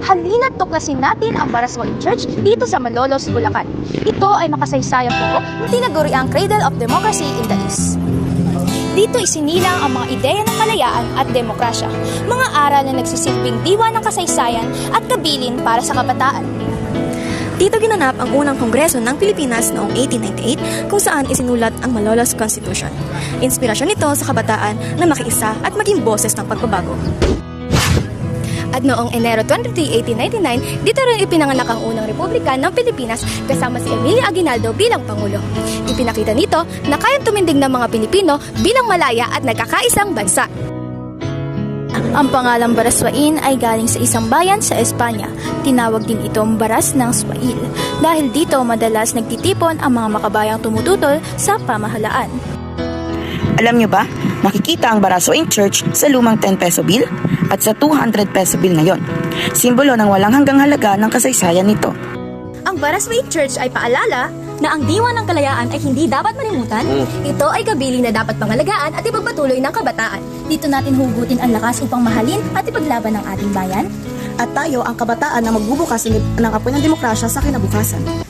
Halina't tuklasin natin ang Baraswain Church dito sa Malolos, Bulacan. Ito ay makasaysayang buo na tinaguriang Cradle of Democracy in the East. Dito isinilang ang mga ideya ng kalayaan at demokrasya, mga aral na nagsisilbing diwa ng kasaysayan at kabilin para sa kabataan. Dito ginanap ang unang kongreso ng Pilipinas noong 1898 kung saan isinulat ang Malolos Constitution. Inspirasyon nito sa kabataan na makiisa at maging boses ng pagbabago. At noong Enero 23, 1899, dito rin ipinanganak ang unang republika ng Pilipinas kasama si Emilio Aguinaldo bilang Pangulo. Ipinakita nito na kayang tumindig ng mga Pilipino bilang malaya at nagkakaisang bansa. Ang pangalang Baraswain ay galing sa isang bayan sa Espanya. Tinawag din itong Baras ng Swail dahil dito madalas nagtitipon ang mga makabayang tumututol sa pamahalaan. Alam nyo ba, makikita ang Baraswain Church sa lumang 10 peso bill at sa 200 peso bill ngayon. Simbolo ng walang hanggang halaga ng kasaysayan nito. Ang Baraswain Church ay paalala na ang diwa ng kalayaan ay hindi dapat malimutan. Ito ay kabiling na dapat pangalagaan at ipagpatuloy ng kabataan. Dito natin hugutin ang lakas upang mahalin at ipaglaban ng ating bayan. At tayo ang kabataan na magbubukas ng apoy ng demokrasya sa kinabukasan.